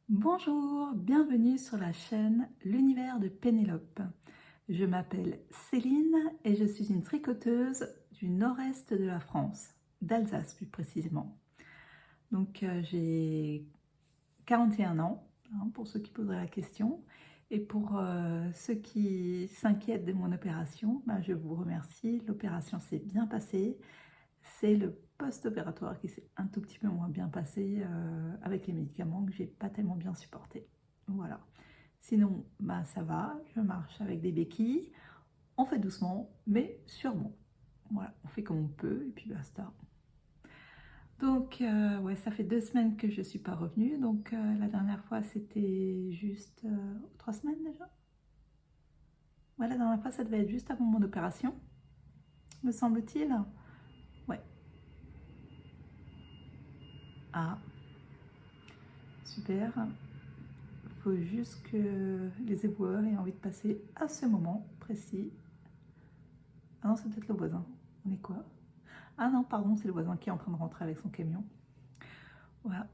Bonjour, bienvenue sur la chaîne L'Univers de Pénélope. Je m'appelle Céline et je suis une tricoteuse du nord-est de la France, d'Alsace plus précisément. Donc j'ai 41 ans, pour ceux qui poseraient la question. Et pour ceux qui s'inquiètent de mon opération, je vous remercie. L'opération s'est bien passée. C'est le post-opératoire qui s'est un tout petit peu moins bien passé avec les médicaments que j'ai pas tellement bien supporté. Voilà. Sinon, ça va. Je marche avec des béquilles. On fait doucement, mais sûrement. Voilà, on fait comme on peut et puis basta. Donc, ouais, ça fait 2 semaines que je suis pas revenue. Donc, la dernière fois, c'était juste 3 semaines déjà. Ouais, la dernière fois, ça devait être juste avant mon opération, me semble-t-il. Ouais. Ah, super. Il faut juste que les éboueurs aient envie de passer à ce moment précis. Ah non, c'est peut-être le voisin. On est quoi? Ah non, pardon, c'est le voisin qui est en train de rentrer avec son camion. Voilà.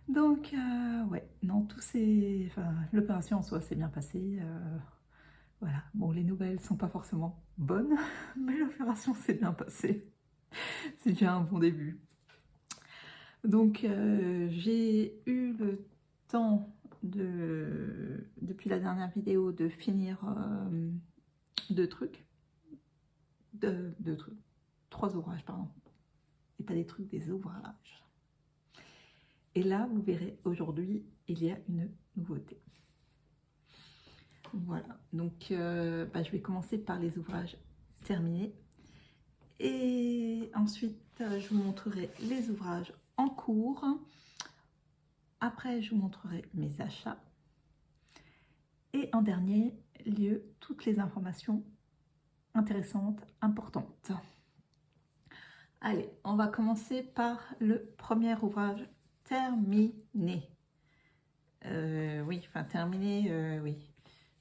Donc, ouais, non, l'opération en soi s'est bien passée. Voilà, bon, les nouvelles sont pas forcément bonnes, mais l'opération s'est bien passée. C'est déjà un bon début. Donc, j'ai eu le temps depuis la dernière vidéo de finir 2 trucs. 3 ouvrages, pardon. Et pas des trucs, des ouvrages. Et là, vous verrez, aujourd'hui, il y a une nouveauté. Voilà, donc je vais commencer par les ouvrages terminés. Et ensuite, je vous montrerai les ouvrages en cours Après, je vous montrerai mes achats. Et en dernier lieu, toutes les informations intéressantes, importantes. Allez, on va commencer par le premier ouvrage terminé. Oui, enfin terminé, oui.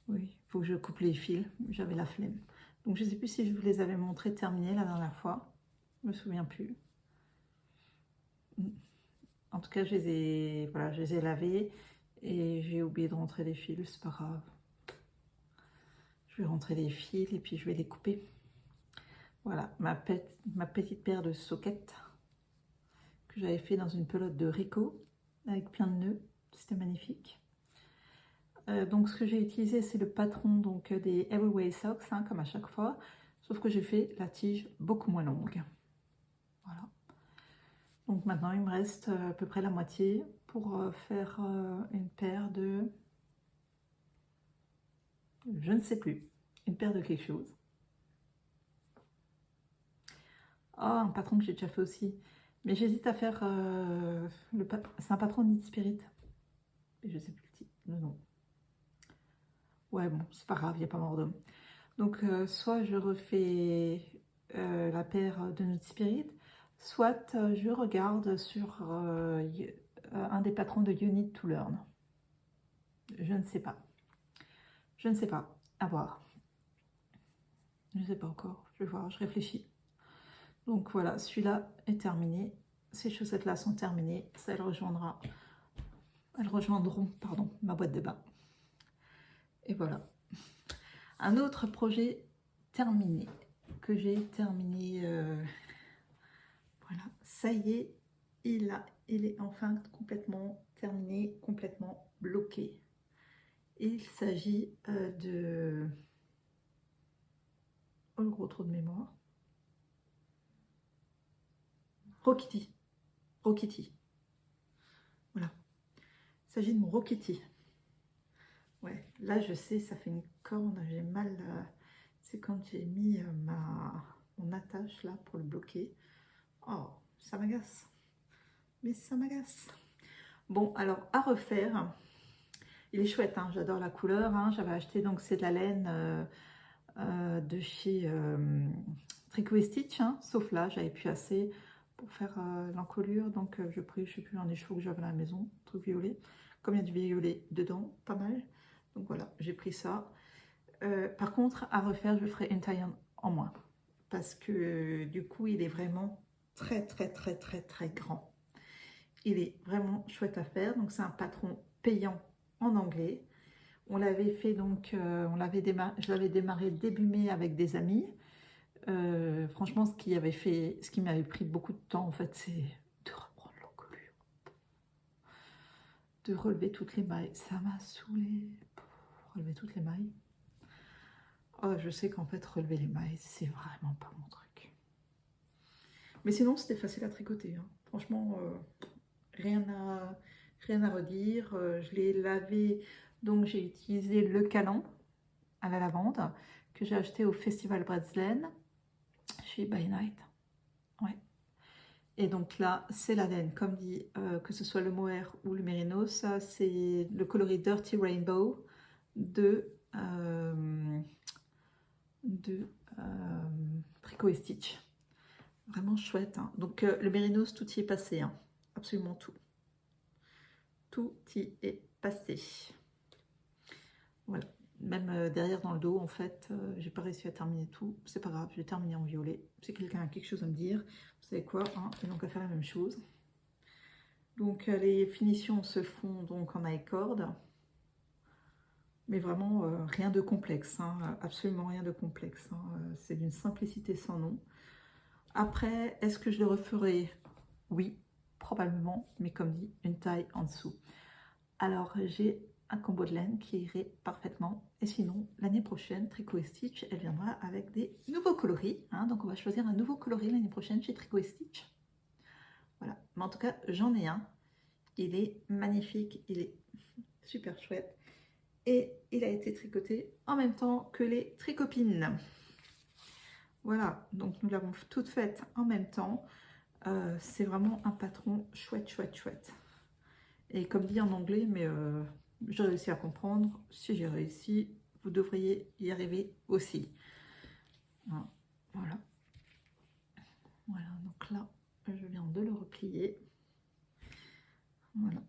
Oui, il faut que je coupe les fils, j'avais la flemme. Donc je ne sais plus si je vous les avais montrés terminés la dernière fois. Je me souviens plus. En tout cas, je les ai lavés et j'ai oublié de rentrer les fils, c'est pas grave. Je vais rentrer les fils et puis je vais les couper. Voilà, ma petite paire de soquettes que j'avais fait dans une pelote de Rico avec plein de nœuds. C'était magnifique. Donc ce que j'ai utilisé, c'est le patron donc, des Everyway Socks, hein, comme à chaque fois. Sauf que j'ai fait la tige beaucoup moins longue. Voilà. Donc maintenant, il me reste à peu près la moitié pour faire une paire de... Je ne sais plus. Une paire de quelque chose. Oh, un patron que j'ai déjà fait aussi. Mais j'hésite à faire... C'est un patron de Knit Spirit. Et je ne sais plus le titre, le nom. Ouais, bon, c'est pas grave, il n'y a pas mort d'homme. Donc, soit je refais la paire de Knit Spirit, soit je regarde sur un des patrons de You Need to Learn. Je ne sais pas. Je ne sais pas. À voir. Je ne sais pas encore. Je vais voir, je réfléchis. Donc voilà, celui-là est terminé. Ces chaussettes-là sont terminées. Ça, elles rejoindront, pardon, ma boîte de bain. Et voilà. Un autre projet terminé, que j'ai terminé, voilà, ça y est, il est enfin complètement terminé, complètement bloqué. Il s'agit de... Oh, le gros trou de mémoire. Rokitty. Rokitty. Voilà. Il s'agit de mon Rokitty. Ouais, là je sais, ça fait une corne, j'ai mal. C'est quand j'ai mis mon attache là pour le bloquer. Oh, ça m'agace. Mais ça m'agace. Bon, alors à refaire. Il est chouette, hein, j'adore la couleur. Hein. J'avais acheté, donc c'est de la laine de chez Tricot & Stitch, hein, sauf là, j'avais plus assez pour faire l'encolure. Donc je pris, je sais plus, un écheveau que j'avais à la maison, truc violet. Comme il y a du violet dedans, pas mal. Donc voilà, j'ai pris ça. Par contre, à refaire, je ferai une taille en moins. Parce que du coup, il est vraiment très, très, très, très, très grand. Il est vraiment chouette à faire. Donc, c'est un patron payant en anglais. On l'avait fait donc, je l'avais démarré début mai avec des amis. Franchement, ce qui m'avait pris beaucoup de temps, en fait, c'est de reprendre l'encolure. De relever toutes les mailles. Ça m'a saoulée. Relever toutes les mailles. Oh, je sais qu'en fait, relever les mailles, c'est vraiment pas mon truc. Mais sinon, c'était facile à tricoter. Hein. Franchement, rien à redire. Je l'ai lavé, donc j'ai utilisé le calan à la lavande que j'ai acheté au Festival Breslen chez By Night. Ouais. Et donc là, c'est la laine, comme dit, que ce soit le mohair ou le mérinos. Ça, c'est le coloris Dirty Rainbow de Tricot & Stitch. Vraiment chouette. Hein. Donc le mérinos, tout y est passé. Hein. Absolument tout. Tout y est passé. Voilà. Même derrière dans le dos, en fait, j'ai pas réussi à terminer tout. C'est pas grave, j'ai terminé en violet. Si quelqu'un a quelque chose à me dire, vous savez quoi, hein, et donc à faire la même chose. Donc les finitions se font donc en I-cord. Mais vraiment rien de complexe, hein, absolument rien de complexe. Hein, c'est d'une simplicité sans nom. Après, est-ce que je le referai? Oui, probablement, mais comme dit, une taille en dessous. Alors, j'ai un combo de laine qui irait parfaitement. Et sinon, l'année prochaine, Tricot & Stitch, elle viendra avec des nouveaux coloris. Hein, donc, on va choisir un nouveau coloris l'année prochaine chez Tricot & Stitch. Voilà. Mais en tout cas, j'en ai un. Il est magnifique, il est super chouette. Et il a été tricoté en même temps que les tricopines. Voilà, donc nous l'avons toutes faites en même temps. C'est vraiment un patron chouette, chouette, chouette. Et comme dit en anglais, mais j'ai réussi à comprendre. Si j'ai réussi, vous devriez y arriver aussi. Voilà. Voilà, donc là, je viens de le replier. Voilà.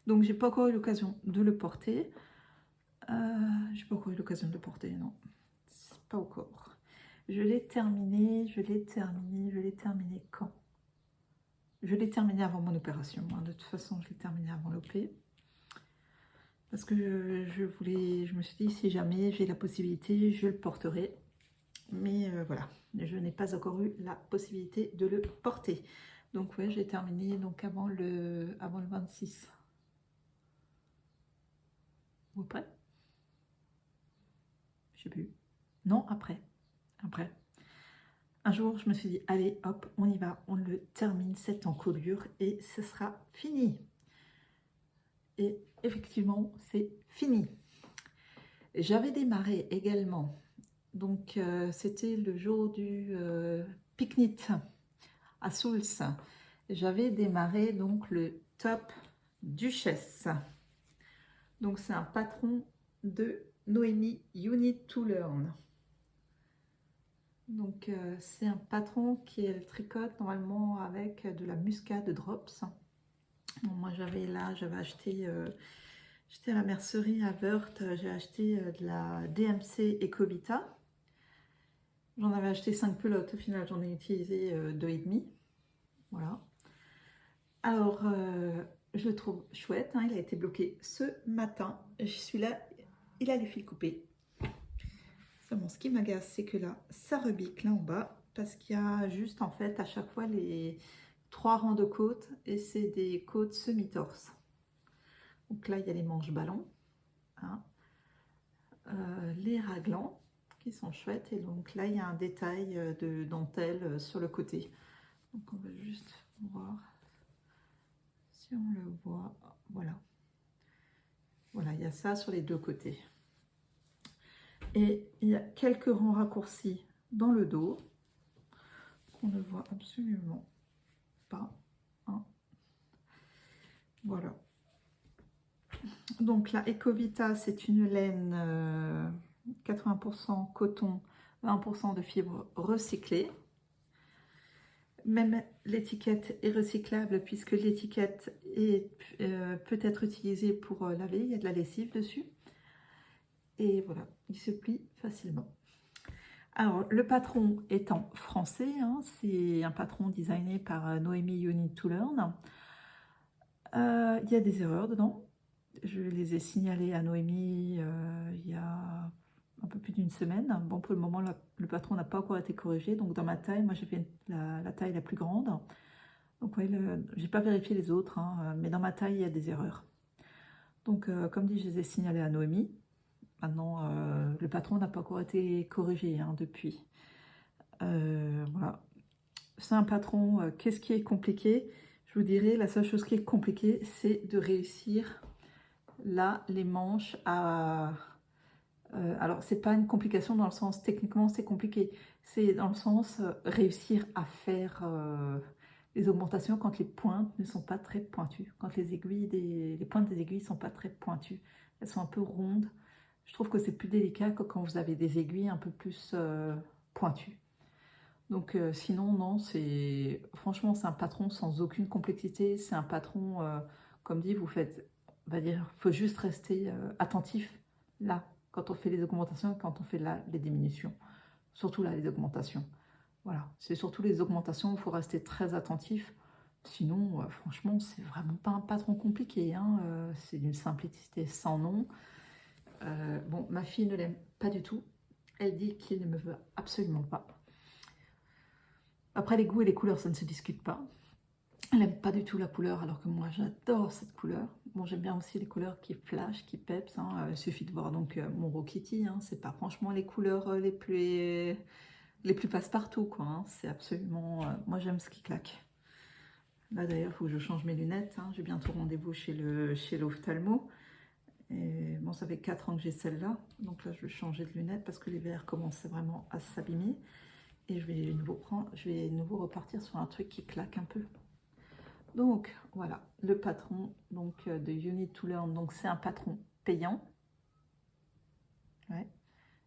Donc, j'ai pas encore eu l'occasion de le porter. J'ai pas encore eu l'occasion de le porter, non. Pas encore. Je l'ai terminé, quand? Je l'ai terminé avant mon opération. Hein. De toute façon, je l'ai terminé avant l'OP. Parce que je me suis dit, si jamais j'ai la possibilité, je le porterai. Mais voilà, je n'ai pas encore eu la possibilité de le porter. Donc ouais, j'ai terminé donc avant le 26. Ou après? Je sais plus. Non, après. Après. Un jour, je me suis dit, allez, hop, on y va, on le termine cette encolure et ce sera fini. Et effectivement, c'est fini. J'avais démarré également, donc c'était le jour du pique-nique à Souls. J'avais démarré donc le top Duchesse. Donc c'est un patron de Noémie You Need to Learn. Donc c'est un patron qui tricote normalement avec de la muscade drops. Bon, moi j'avais acheté, j'étais à la mercerie à Wörth, j'ai acheté de la DMC Ecovita. J'en avais acheté 5 pelotes, au final j'en ai utilisé 2,5. Voilà. Alors je le trouve chouette, hein, il a été bloqué ce matin. Je suis là, il a les fils coupés. Seulement, ce qui m'agace, c'est que là, ça rebique là en bas, parce qu'il y a juste en fait à chaque fois les 3 rangs de côtes, et c'est des côtes semi-torse. Donc là, il y a les manches ballons, hein, les raglans qui sont chouettes, et donc là, il y a un détail de dentelle sur le côté. Donc on va juste voir si on le voit. Voilà. Voilà, il y a ça sur les deux côtés. Et il y a quelques rangs raccourcis dans le dos qu'on ne voit absolument pas. Hein. Voilà. Donc la Ecovita, c'est une laine 80% coton, 20% de fibres recyclées. Même l'étiquette est recyclable puisque l'étiquette peut être utilisée pour laver. Il y a de la lessive dessus. Et voilà, il se plie facilement. Alors, le patron étant français, hein, c'est un patron designé par Noémie You Need to Learn. Il y a des erreurs dedans. Je les ai signalées à Noémie il y a un peu plus d'une semaine. Bon, pour le moment, le patron n'a pas encore été corrigé. Donc, dans ma taille, moi, j'ai fait la taille la plus grande. Donc, ouais, je n'ai pas vérifié les autres, hein, mais dans ma taille, il y a des erreurs. Donc, comme dit, je les ai signalées à Noémie. Maintenant, le patron n'a pas encore été corrigé hein, depuis. Voilà. C'est un patron. Qu'est-ce qui est compliqué? Je vous dirais, la seule chose qui est compliquée, c'est de réussir là les manches à... alors, c'est pas une complication dans le sens techniquement c'est compliqué. C'est dans le sens réussir à faire les augmentations quand les pointes ne sont pas très pointues. Quand les pointes des aiguilles ne sont pas très pointues. Elles sont un peu rondes. Je trouve que c'est plus délicat que quand vous avez des aiguilles un peu plus pointues. Donc sinon, non, franchement, c'est un patron sans aucune complexité. C'est un patron, comme dit, vous faites, on va dire, il faut juste rester attentif là, quand on fait les augmentations et quand on fait là, les diminutions. Surtout là, les augmentations. Voilà, c'est surtout les augmentations où il faut rester très attentif. Sinon, franchement, c'est vraiment pas un patron compliqué. Hein, c'est d'une simplicité sans nom. Bon, ma fille ne l'aime pas du tout. Elle dit qu'il ne me veut absolument pas. Après, les goûts et les couleurs, ça ne se discute pas. Elle n'aime pas du tout la couleur, alors que moi, j'adore cette couleur. Bon, j'aime bien aussi les couleurs qui flashent, qui peps. Hein. Il suffit de voir donc mon Rokiti. Hein. C'est pas franchement les couleurs les plus passe-partout, quoi. Hein. C'est absolument... moi, j'aime ce qui claque. Là, d'ailleurs, il faut que je change mes lunettes. Hein. J'ai bientôt rendez-vous chez l'ophtalmo. Et bon, ça fait 4 ans que j'ai celle-là. Donc là, je vais changer de lunettes parce que les verres commencent vraiment à s'abîmer. Et je vais de nouveau repartir sur un truc qui claque un peu. Donc voilà, le patron donc, de You Need to Learn, donc c'est un patron payant. Ouais.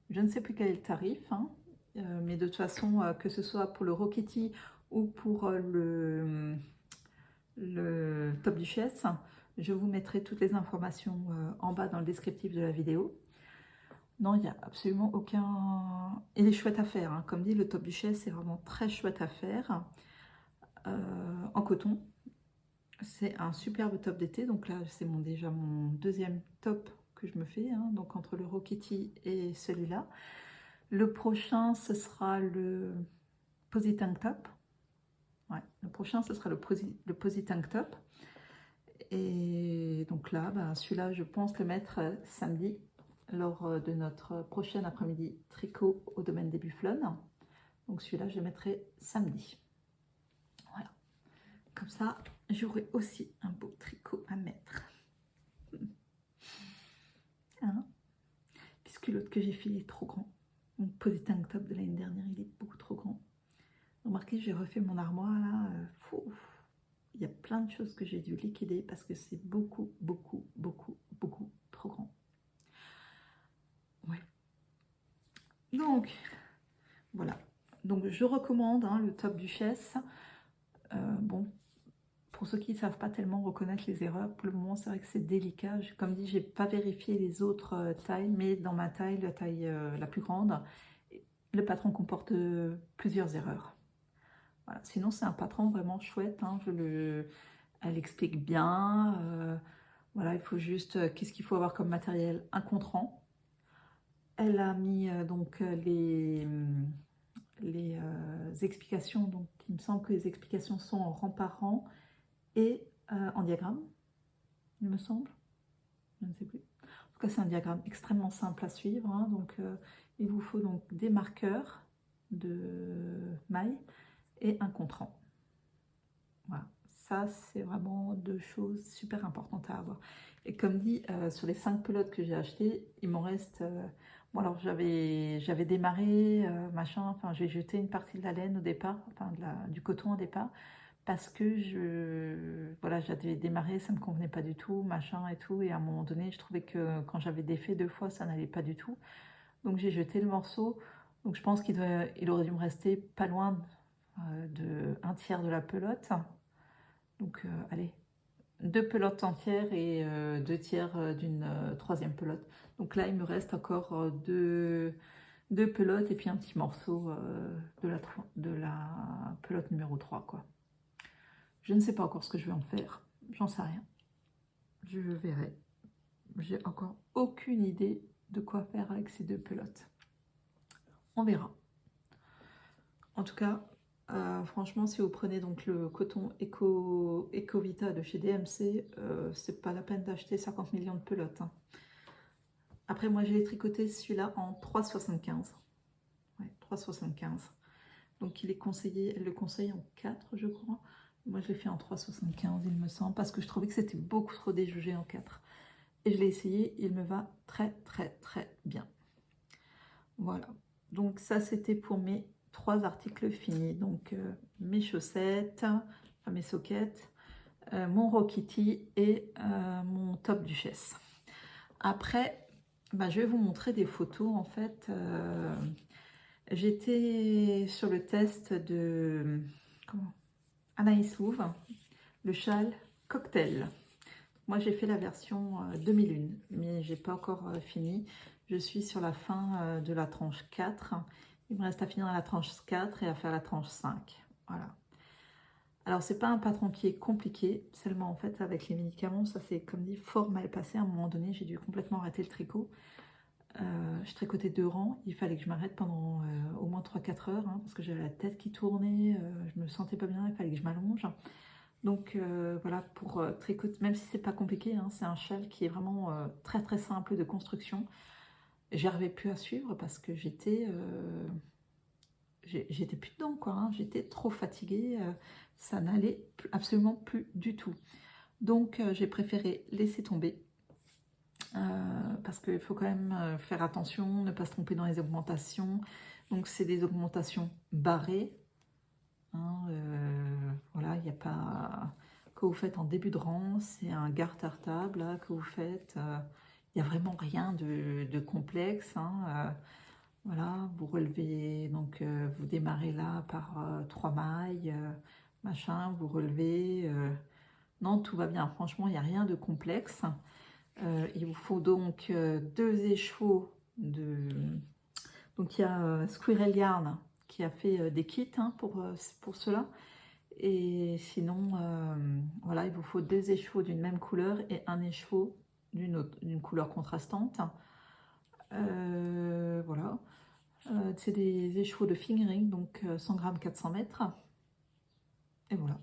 Je ne sais plus quel est le tarif, hein, mais de toute façon, que ce soit pour le Rokiti ou pour le Top Duchesse, je vous mettrai toutes les informations en bas dans le descriptif de la vidéo. Non, il n'y a absolument aucun... Il est chouette à faire, hein. Comme dit, le Top Duchesse, c'est vraiment très chouette à faire. En coton. C'est un superbe top d'été. Donc là, c'est déjà mon deuxième top que je me fais, hein, donc entre le Rokiti et celui-là. Le prochain, ce sera le Posy Tank Top. Ouais, le prochain, ce sera le Posy Tank Top. Et donc là, bah, celui-là, je pense le mettre samedi lors de notre prochain après-midi tricot au domaine des Bufflons. Donc celui-là, je le mettrai samedi. Voilà. Comme ça, j'aurai aussi un beau tricot à mettre. Hein, puisque l'autre que j'ai fait est trop grand. Mon Posy Tank Top de l'année dernière, il est beaucoup trop grand. Remarquez, j'ai refait mon armoire là. Il y a plein de choses que j'ai dû liquider parce que c'est beaucoup trop grand. Ouais. Donc, voilà. Donc, je recommande, hein, le Top Duchesse. Bon, pour ceux qui ne savent pas tellement reconnaître les erreurs, pour le moment, c'est vrai que c'est délicat. Comme dit, je n'ai pas vérifié les autres tailles, mais dans ma taille, la taille la plus grande, le patron comporte plusieurs erreurs. Voilà. Sinon, c'est un patron vraiment chouette, hein. Elle explique bien. Voilà, il faut juste... qu'est-ce qu'il faut avoir comme matériel? Un contrant. Elle a mis donc les explications. Donc, il me semble que les explications sont en rang par rang et en diagramme, il me semble. Je ne sais plus. En tout cas, c'est un diagramme extrêmement simple à suivre, hein. Donc, il vous faut donc des marqueurs de mailles et un contrant. Voilà, ça c'est vraiment deux choses super importantes à avoir. Et comme dit, sur les 5 pelotes que j'ai achetées, il m'en reste... bon alors j'avais démarré, machin, enfin j'ai jeté une partie de la laine au départ, enfin du coton au départ, parce que voilà, j'avais démarré, ça me convenait pas du tout, machin et tout, et à un moment donné, je trouvais que quand j'avais défait 2 fois, ça n'allait pas du tout. Donc j'ai jeté le morceau, donc je pense qu'il aurait dû me rester pas loin de 1/3 de la pelote. Donc, allez, 2 pelotes entières et 2/3 d'une 3e pelote. Donc là, il me reste encore deux pelotes et puis un petit morceau de la pelote numéro 3, quoi. Je ne sais pas encore ce que je vais en faire. J'en sais rien. Je verrai. J'ai encore aucune idée de quoi faire avec ces 2 pelotes. On verra. En tout cas... franchement, si vous prenez donc le coton Ecovita de chez DMC, c'est pas la peine d'acheter 50 millions de pelotes, hein. Après, moi, j'ai tricoté celui-là en 3,75. Ouais, 3,75. Donc, il est conseillé, elle le conseille en 4, je crois. Moi, je l'ai fait en 3,75, il me semble, parce que je trouvais que c'était beaucoup trop déjaugé en 4. Et je l'ai essayé, il me va très bien. Voilà. Donc, ça, c'était pour mes 3 articles finis, donc mes chaussettes, enfin, mes sockets, mon Rokiti et mon Top Duchesse. Après, bah, je vais vous montrer des photos. En fait, j'étais sur le test de Anaïs Louve, le châle cocktail. Moi, j'ai fait la version 2001, mais j'ai pas encore fini. Je suis sur la fin de la tranche 4. Il me reste à finir la tranche 4 et à faire la tranche 5. Voilà. Alors, c'est pas un patron qui est compliqué, seulement en fait, avec les médicaments, ça c'est comme dit, fort mal passé. À un moment donné, j'ai dû complètement arrêter le tricot. Je tricotais 2 rangs, il fallait que je m'arrête pendant au moins 3-4 heures, hein, parce que j'avais la tête qui tournait, je me sentais pas bien, il fallait que je m'allonge. Donc voilà, pour tricoter, même si c'est pas compliqué, hein, c'est un châle qui est vraiment très simple de construction. J'arrivais plus à suivre parce que j'étais plus dedans, quoi, hein. J'étais trop fatiguée, ça n'allait absolument plus du tout. Donc j'ai préféré laisser tomber parce qu'il faut quand même faire attention, ne pas se tromper dans les augmentations. Donc c'est des augmentations barrées, hein, voilà, il n'y a pas... que vous faites en début de rang, c'est un garde-table là, que vous faites. Il n'y a vraiment rien de complexe. Hein, voilà, vous relevez, donc vous démarrez là par 3 mailles, machin, vous relevez. Non, tout va bien. Franchement, il n'y a rien de complexe. Il vous faut donc 2 écheveaux de... Donc il y a Squirrel Yarn qui a fait des kits hein, pour cela. Et sinon, voilà, il vous faut 2 écheveaux d'une même couleur et un écheveau d'une couleur contrastante. Voilà. C'est des écheveaux de fingering, donc 100 grammes, 400 mètres. Et voilà.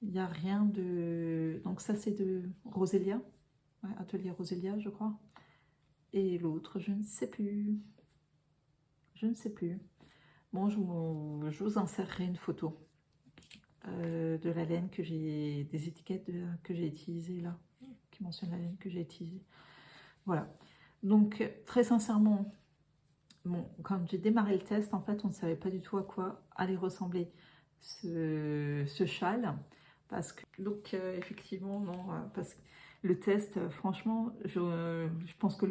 Il n'y a rien de... Donc ça, c'est de Roselia. Ouais, Atelier Roselia, je crois. Et l'autre, je ne sais plus. Je ne sais plus. Bon, je vous insérerai une photo de la laine que j'ai... Des étiquettes que j'ai utilisées là, qui mentionnent la laine que j'ai utilisée. Voilà. Donc, très sincèrement, bon, quand j'ai démarré le test, en fait, on ne savait pas du tout à quoi allait ressembler ce châle. Parce que, donc, effectivement, non, parce que le test, franchement, je pense que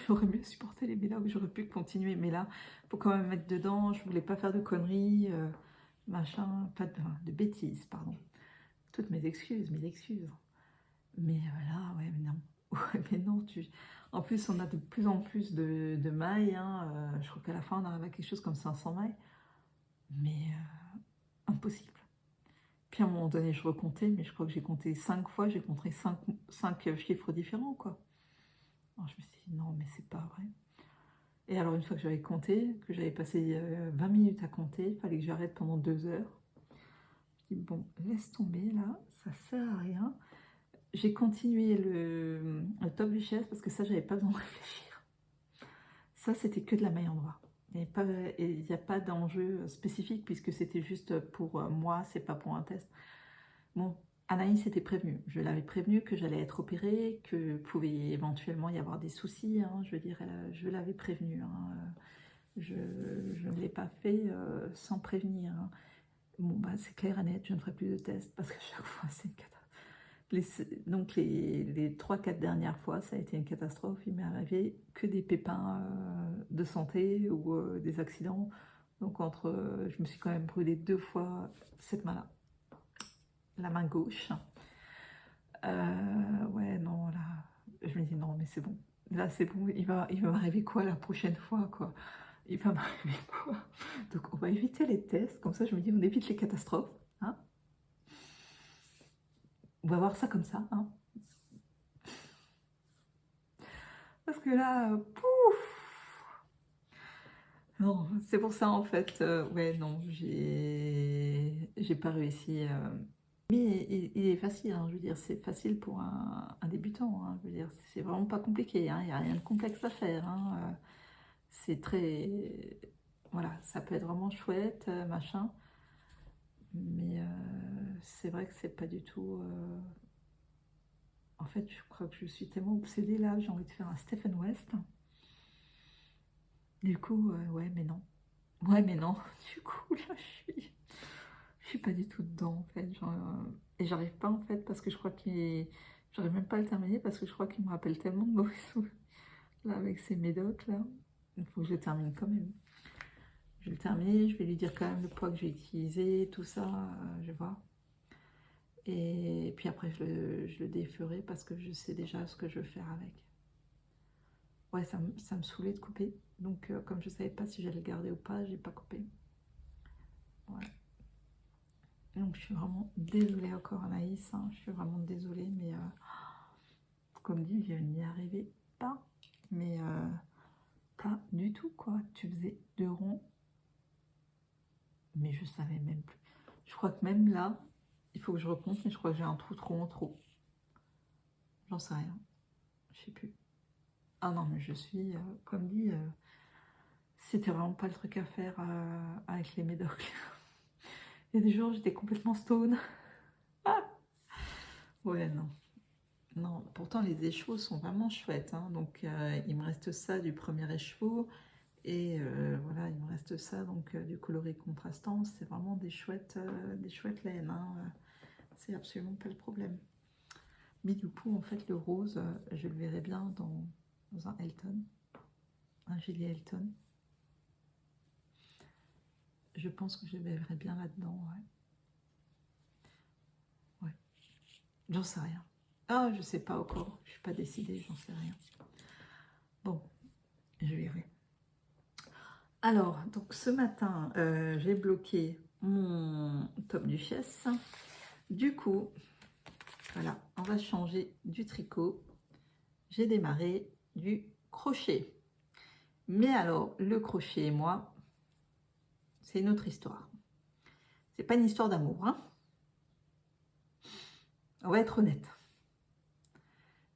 j'aurais mieux supporté les médocs, j'aurais pu continuer. Mais là, il faut quand même mettre dedans, je voulais pas faire de conneries, machin, pas de bêtises, pardon. Toutes mes excuses, mille excuses. Mais là, ouais, mais non. Ouais, mais non, en plus, on a de plus en plus de mailles. Hein, je crois qu'à la fin, on arrive à quelque chose comme 500 mailles. Mais impossible. Puis à un moment donné, je recomptais, mais je crois que j'ai compté 5 fois, j'ai compté 5 chiffres différents, quoi. Alors, je me suis dit, non, mais c'est pas vrai. Et alors, une fois que j'avais compté, que j'avais passé 20 minutes à compter, il fallait que j'arrête pendant 2 heures. Je me dis, bon, laisse tomber, là, ça sert à rien. J'ai continué le top duchesse parce que ça, j'avais pas besoin de réfléchir. Ça, c'était que de la maille en droit. Il n'y a pas d'enjeu spécifique puisque c'était juste pour moi, c'est pas pour un test. Bon, Anaïs était prévenue. Je l'avais prévenue que j'allais être opérée, que pouvait éventuellement y avoir des soucis. Hein, je veux dire, je l'avais prévenue. Hein, je ne l'ai pas fait sans prévenir. Hein. Bon, bah, c'est clair et net, je ne ferai plus de tests parce que chaque fois, c'est une catastrophe. Donc les 3-4 dernières fois, ça a été une catastrophe. Il m'est arrivé que des pépins de santé ou des accidents. Donc je me suis quand même brûlé 2 fois cette main-là, la main gauche. Ouais, non, là, je me dis non, mais c'est bon. Là, c'est bon, il va m'arriver quoi la prochaine fois, quoi? Il va m'arriver quoi? Donc on va éviter les tests, comme ça je me dis on évite les catastrophes. Hein, on va voir ça comme ça, hein. Parce que là, pouf! Non, c'est pour ça en fait, ouais, non, j'ai pas réussi. Mais il est facile, hein, je veux dire, c'est facile pour un débutant, hein, je veux dire, c'est vraiment pas compliqué, hein, il n'y a rien de complexe à faire. Hein, c'est très. Voilà, ça peut être vraiment chouette, machin. Mais c'est vrai que c'est pas du tout. En fait, je crois que je suis tellement obsédée là, j'ai envie de faire un Stephen West. Du coup, ouais, mais non. Ouais, mais non. Du coup, là, je suis pas du tout dedans, en fait. Genre, et j'arrive pas, en fait, parce que je crois j'arrive même pas à le terminer, parce que je crois qu'il me rappelle tellement de mauvais souvenirs. Là, avec ces médocs, là. Il faut que je le termine quand même. Je vais le terminer, je vais lui dire quand même le poids que j'ai utilisé, tout ça, je vais voir. Et puis après, je le déferai parce que je sais déjà ce que je veux faire avec. Ouais, ça me saoulait de couper. Donc, comme je savais pas si j'allais le garder ou pas, j'ai pas coupé. Ouais. Donc, je suis vraiment désolée encore, Anaïs. Hein, je suis vraiment désolée, mais comme dit, je n'y arrivais pas. Mais pas du tout, quoi. Tu faisais 2 ronds. Mais je savais même plus. Je crois que même là, il faut que je recompte, mais je crois que j'ai un trou trop en trop. J'en sais rien. Je sais plus. Ah non, mais je suis, comme dit, c'était vraiment pas le truc à faire avec les médocs. Il y a des jours, j'étais complètement stone. Ah ouais, non. Non, pourtant les écheveaux sont vraiment chouettes. Hein. Donc, il me reste ça du premier écheveau. Et voilà, il me reste ça, donc du coloris contrastant. C'est vraiment des chouettes laines. Hein. c'est absolument pas le problème. Mais du coup, en fait, le rose, je le verrais bien dans un Elton, un gilet Elton. Je pense que je le verrais bien là-dedans, ouais. J'en sais rien. Ah, je sais pas encore, je suis pas décidée, j'en sais rien. Bon, je verrai. Alors, donc ce matin, j'ai bloqué mon top duchesse. Du coup, voilà, on va changer du tricot. J'ai démarré du crochet. Mais alors, le crochet et moi, c'est une autre histoire. C'est pas une histoire d'amour, hein. On va être honnête.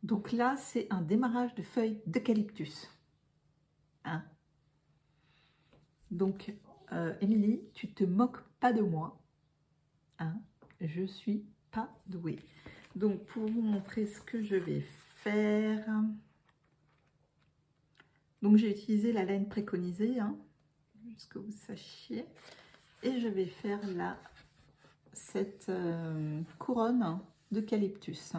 Donc là, c'est un démarrage de feuilles d'eucalyptus. Hein. Donc, Émilie, tu te moques pas de moi. Hein. Je suis pas douée. Donc, pour vous montrer ce que je vais faire, donc j'ai utilisé la laine préconisée, hein, juste que vous sachiez. Et je vais faire là cette couronne d'eucalyptus.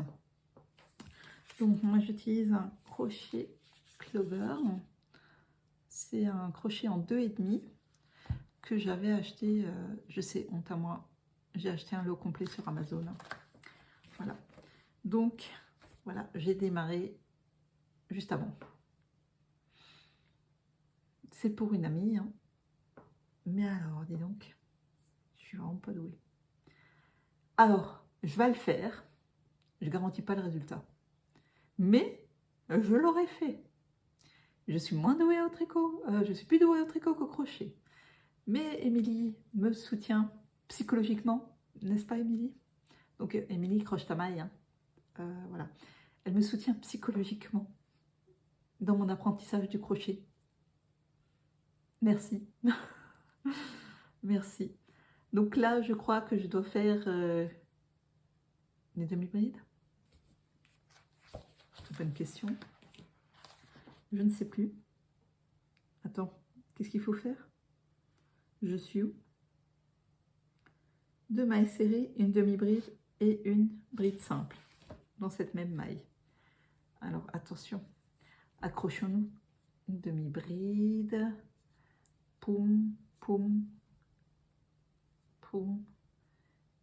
Donc, moi, j'utilise un crochet Clover. C'est un crochet en 2,5 que j'avais acheté, je sais, honte à moi, j'ai acheté un lot complet sur Amazon. Voilà. Donc, voilà, j'ai démarré juste avant. C'est pour une amie, hein. Mais alors, dis donc, je suis vraiment pas douée. Alors, je vais le faire. Je ne garantis pas le résultat. Mais, je l'aurais fait. Je suis moins douée au tricot. Je suis plus douée au tricot qu'au crochet. Mais Émilie me soutient psychologiquement, n'est-ce pas Émilie? Donc Émilie, croche ta maille. Hein. Voilà. Elle me soutient psychologiquement dans mon apprentissage du crochet. Merci. Merci. Donc là, je crois que je dois faire des demi-brides. Bonne question. Je ne sais plus. Attends, qu'est-ce qu'il faut faire? Je suis où? 2 mailles serrées, une demi-bride et une bride simple dans cette même maille. Alors attention, accrochons-nous. Une demi-bride. Poum, poum, poum.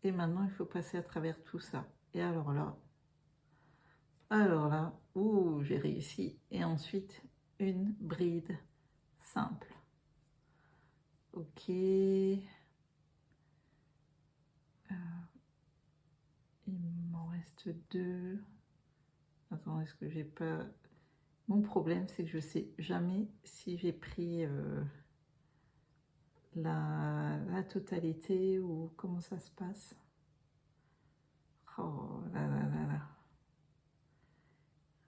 Et maintenant, il faut passer à travers tout ça. Et alors là, ouh, j'ai réussi. Et ensuite, une bride simple. Ok. Il m'en reste 2. Attends, est-ce que j'ai pas... Mon problème, c'est que je sais jamais si j'ai pris la totalité ou comment ça se passe. Oh là là là là.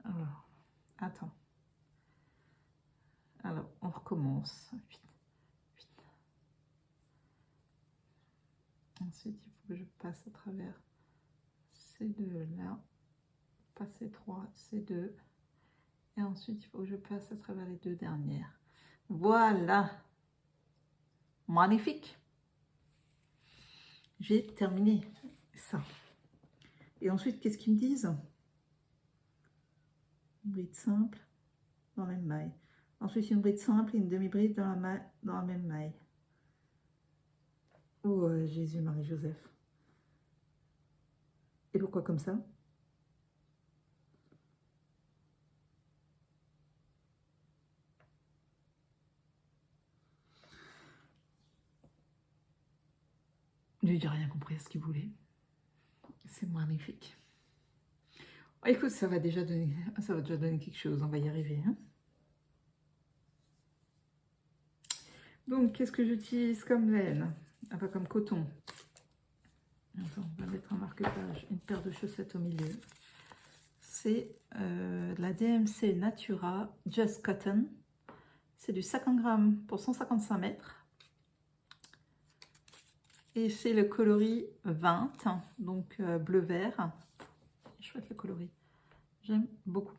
Alors, attends. Alors, on recommence. Vite, vite. Ensuite, il faut que je passe à travers ces deux-là. Pas ces 3, ces 2. Et ensuite, il faut que je passe à travers les 2 dernières. Voilà. Magnifique. J'ai terminé ça. Et ensuite, qu'est-ce qu'ils me disent? Une bride simple dans la même maille. Ensuite, une bride simple et une demi-bride dans la même maille. Oh, Jésus, Marie, Joseph. Et pourquoi comme ça? J'ai rien compris à ce qu'il voulait. C'est magnifique. Oh, écoute, ça va déjà donner quelque chose. On va y arriver. Hein. Donc, qu'est-ce que j'utilise comme laine? Enfin, comme coton. Attends, on va mettre un marque-page. Une paire de chaussettes au milieu. C'est la DMC Natura Just Cotton. C'est du 50 grammes pour 155 mètres. Et c'est le coloris 20, donc bleu-vert. Chouette le coloris. J'aime beaucoup.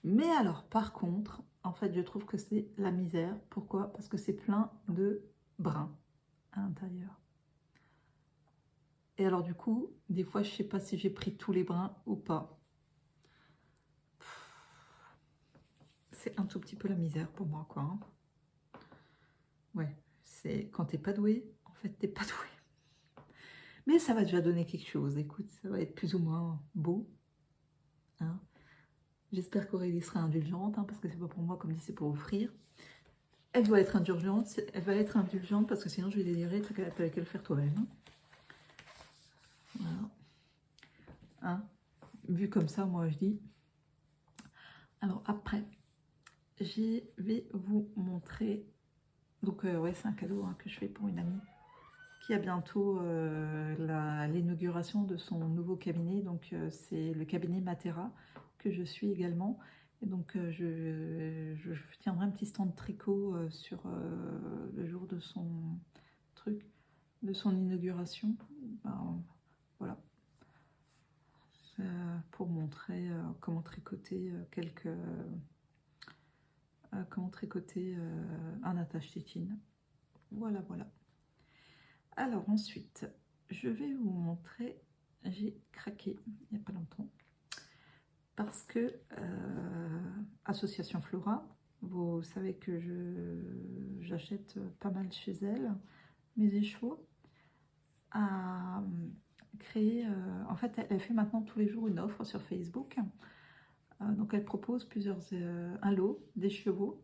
Mais alors, par contre, en fait, je trouve que c'est la misère. Pourquoi? Parce que c'est plein de brun à l'intérieur. Et alors du coup, des fois, je sais pas si j'ai pris tous les brins ou pas. C'est un tout petit peu la misère pour moi, quoi. Hein. Ouais, c'est quand t'es pas doué, en fait, t'es pas doué. Mais ça va déjà donner quelque chose. Écoute, ça va être plus ou moins beau. Hein. J'espère qu'Aurélie sera indulgente, hein, parce que c'est pas pour moi, comme dit, c'est pour offrir. Elle doit être indulgente, elle va être indulgente, parce que sinon je vais délirer, t'as qu'à le faire toi-même. Hein. Voilà. Hein. Vu comme ça, moi je dis. Alors après, je vais vous montrer. Donc ouais, c'est un cadeau hein, que je fais pour une amie qui a bientôt l'inauguration de son nouveau cabinet. Donc c'est le cabinet Matera que je suis également. Et donc je tiendrai un petit stand de tricot sur le jour de son truc, de son inauguration. Ben, voilà. Pour montrer comment tricoter un attache-tétine. Voilà, voilà. Alors ensuite, je vais vous montrer, j'ai craqué il n'y a pas longtemps, parce que Association Flora, vous savez que j'achète pas mal chez elle, mes écheveaux, a créé, en fait elle fait maintenant tous les jours une offre sur Facebook, donc elle propose un lot d'écheveaux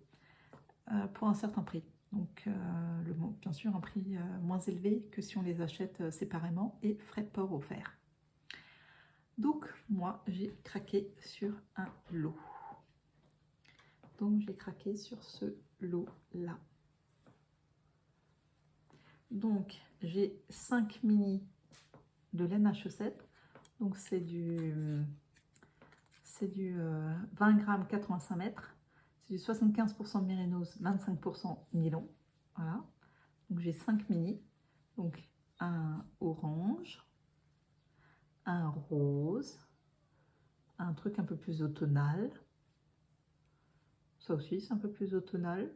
pour un certain prix. Donc, bien sûr, un prix moins élevé que si on les achète séparément et frais de port offerts. Donc, moi, j'ai craqué sur un lot. Donc, j'ai craqué sur ce lot-là. Donc, j'ai 5 mini de laine à chaussettes. Donc, c'est du 20 grammes 85 mètres. C'est du 75% mérinos, 25% nylon. Voilà. Donc j'ai 5 mini. Donc un orange, un rose, un truc un peu plus automnal. Ça aussi, c'est un peu plus automnal.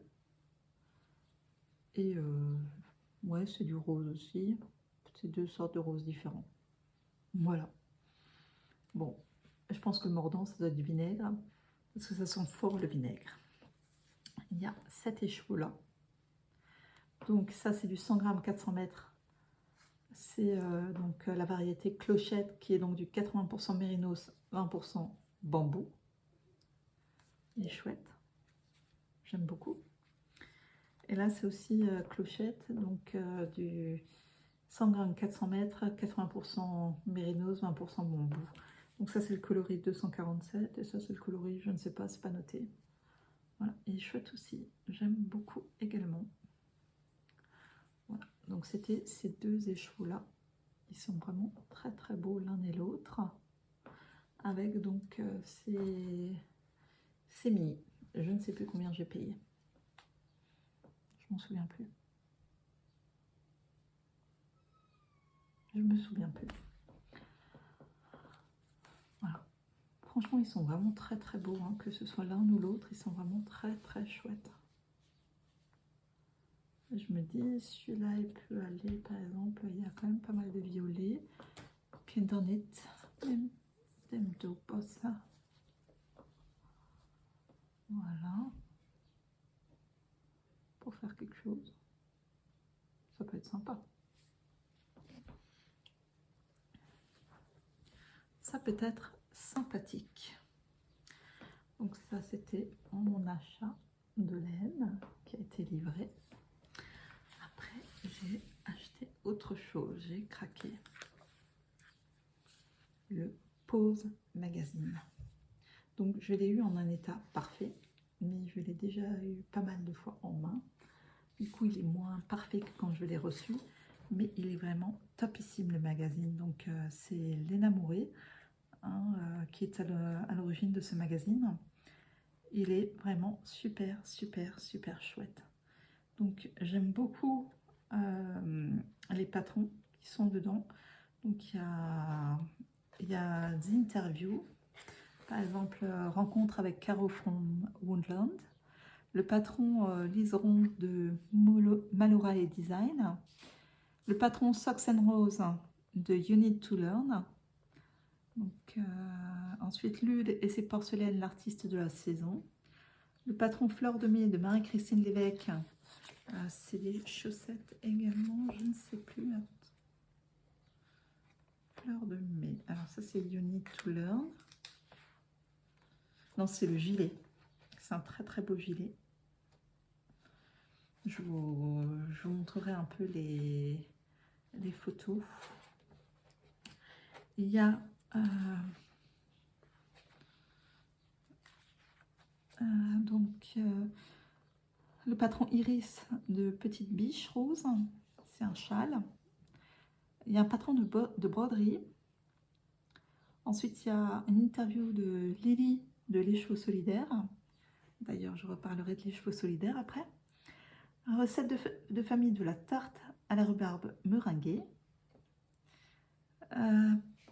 Et ouais, c'est du rose aussi. C'est deux sortes de roses différents. Voilà. Bon, je pense que le mordant, ça doit être du vinaigre. Parce que ça sent fort le vinaigre. Il y a 7 écheveaux là. Donc ça, c'est du 100 grammes 400 mètres. C'est donc la variété clochette qui est donc du 80% mérinos, 20% bambou. Il est chouette. J'aime beaucoup. Et là, c'est aussi clochette, donc du 100 grammes 400 mètres, 80% mérinos, 20% bambou. Donc ça, c'est le coloris 247 et ça, c'est le coloris, je ne sais pas, c'est pas noté. Voilà, il est chouette aussi. J'aime beaucoup également. Voilà, donc c'était ces deux écheveaux-là. Ils sont vraiment très très beaux l'un et l'autre. Avec donc ces mini. Je ne sais plus combien j'ai payé. Je m'en souviens plus. Je me souviens plus. Voilà. Franchement, ils sont vraiment très très beaux. Hein. Que ce soit l'un ou l'autre, ils sont vraiment très très chouettes. Je me dis, celui-là, il peut aller, par exemple, il y a quand même pas mal de violets. Kindernet, dem ça. Voilà. Pour faire quelque chose. Ça peut être sympa. Ça peut être sympathique. Donc ça, c'était mon achat de laine qui a été livré. Après, j'ai acheté autre chose. J'ai craqué le Pose Magazine. Donc je l'ai eu en un état parfait, mais je l'ai déjà eu pas mal de fois en main. Du coup, il est moins parfait que quand je l'ai reçu, mais il est vraiment topissime le magazine. Donc c'est Léna Mouret hein, qui est à l'origine de ce magazine. Il est vraiment super, super, super chouette. Donc j'aime beaucoup les patrons qui sont dedans. Donc il y a des interviews. Par exemple, rencontre avec Caro from Woodland. Le patron liseron de Malora et Design. Le patron Socks and Rose de You Need to Learn. Donc, ensuite, Lul et ses porcelaines, l'artiste de la saison. Le patron Fleur de Mai de Marie-Christine Lévesque. C'est des chaussettes également, je ne sais plus. Fleur de Mai. Alors ça, c'est You Need to Learn. Non, c'est le gilet. C'est un très très beau gilet. Je vous montrerai un peu les photos. Il y a le patron Iris de Petite Biche Rose. C'est un châle. Il y a un patron de broderie. Ensuite, il y a une interview de Lily de Les Chevaux Solidaires. D'ailleurs, je reparlerai de Les Chevaux Solidaires après. Recette de famille de la tarte à la rhubarbe meringuée.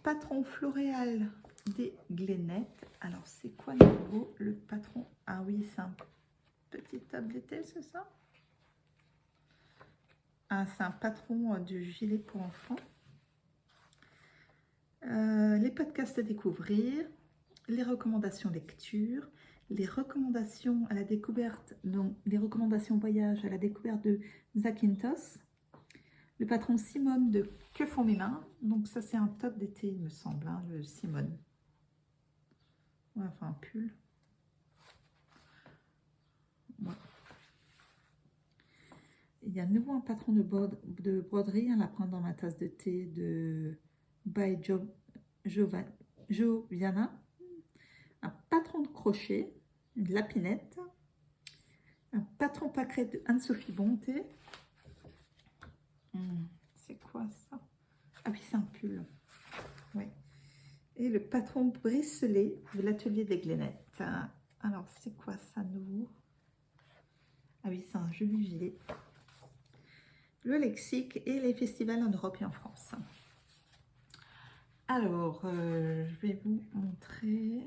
Patron Floréal des Glénettes. Alors, c'est quoi le nouveau? Le patron... Ah oui, c'est un petit tablette, c'est ça? Ah, c'est un patron du gilet pour enfants. Les podcasts à découvrir, les recommandations lecture, les recommandations à la découverte, donc les recommandations voyage à la découverte de Zakynthos, le patron Simone de Que font mes mains, donc ça c'est un top d'été il me semble, hein, le Simone. Ouais, enfin un pull. Ouais. Il y a à nouveau un patron de broderie, un lapin dans ma tasse de thé de by Joviana, un patron de crochet, une lapinette, un patron pâquerette de Anne-Sophie Bonté. C'est quoi ça? Ah oui, c'est un pull. Ouais. Et le patron bricelé de l'atelier des Glénettes. Alors, c'est quoi ça nouveau? Ah oui, c'est un joli gilet. Le lexique et les festivals en Europe et en France. Alors, je vais vous montrer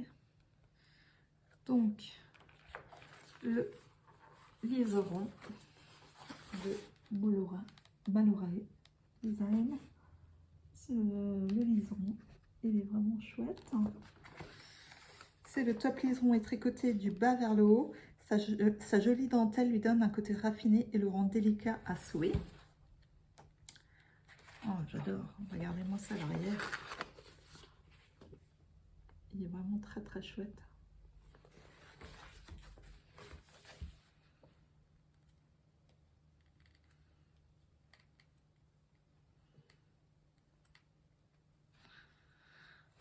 donc le liseron de Malorae Design. C'est le liseron, il est vraiment chouette. C'est le top liseron et tricoté du bas vers le haut. Sa jolie dentelle lui donne un côté raffiné et le rend délicat à souhait. Oh, j'adore. Regardez-moi ça à l'arrière. Il est vraiment très très chouette.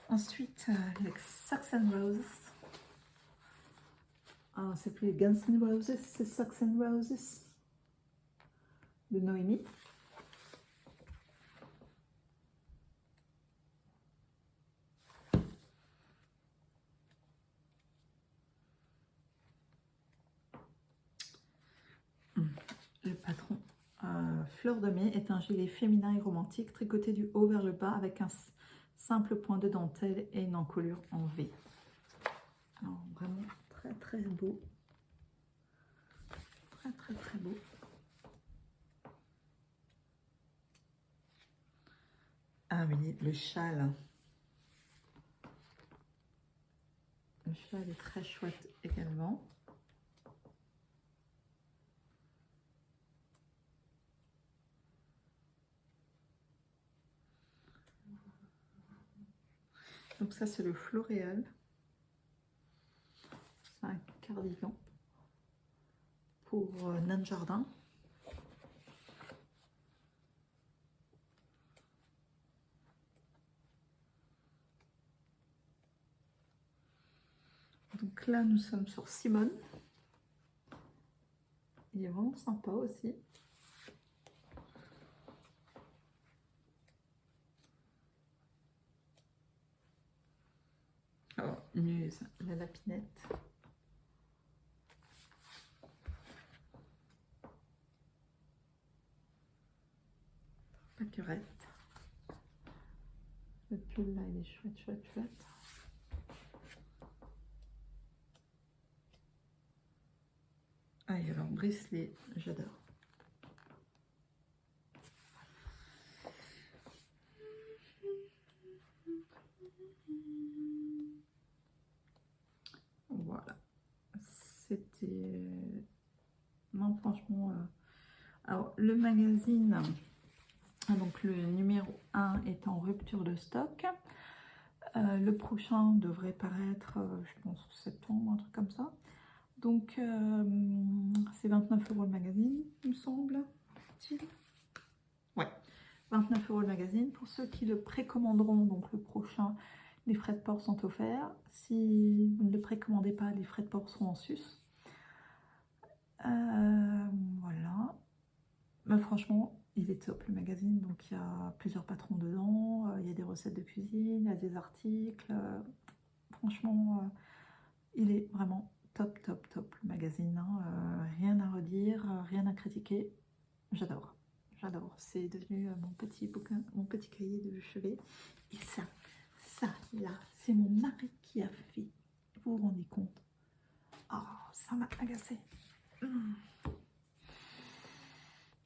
Ensuite, les Socks and Roses. Ah, c'est plus les Guns N' Roses, c'est Socks and Roses de Noémie. Le patron Fleur de Mai est un gilet féminin et romantique tricoté du haut vers le bas avec un simple point de dentelle et une encolure en V. Alors, vraiment très très beau. Très très très beau. Ah oui, le châle. Le châle est très chouette également. Donc ça c'est le Floréal. C'est un cardigan pour nain de jardin. Donc là nous sommes sur Simone. Il est vraiment sympa aussi. Oh, Muse, la lapinette. Pâquerette. Le pull là, il est chouette, chouette, chouette. Ah, et alors, bricelet, j'adore. c'était... Non, franchement... Alors, le magazine, donc le numéro 1 est en rupture de stock. Le prochain devrait paraître, je pense, en septembre, un truc comme ça. Donc, c'est 29 € le magazine, il me semble. Ouais, 29 € le magazine. Pour ceux qui le précommanderont, donc le prochain, les frais de port sont offerts. Si vous ne le précommandez pas, les frais de port seront en sus. Voilà. Mais franchement, il est top le magazine. Donc, il y a plusieurs patrons dedans. Il y a des recettes de cuisine, il y a des articles. Franchement, il est vraiment top, top, top le magazine. Hein. Rien à redire, rien à critiquer. J'adore. J'adore. C'est devenu mon petit bouquin, mon petit cahier de chevet. Et ça là, c'est mon mari qui a fait. Vous vous rendez compte? Oh, ça m'a agacé.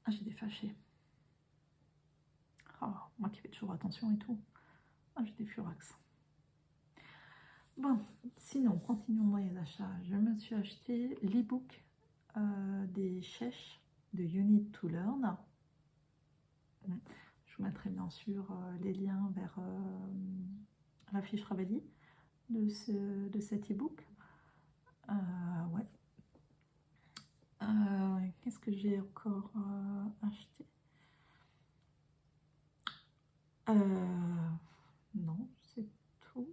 Ah, j'ai des fâchés. Oh, moi qui fais toujours attention et tout. Ah, j'ai des furax. Bon, sinon, continuons dans les achats. Je me suis acheté l'e-book des Chèches de You Need to Learn. Je vous mettrai bien sûr les liens vers la fiche Ravelli de cet e-book. Ouais. Qu'est-ce que j'ai encore acheté? Non, c'est tout.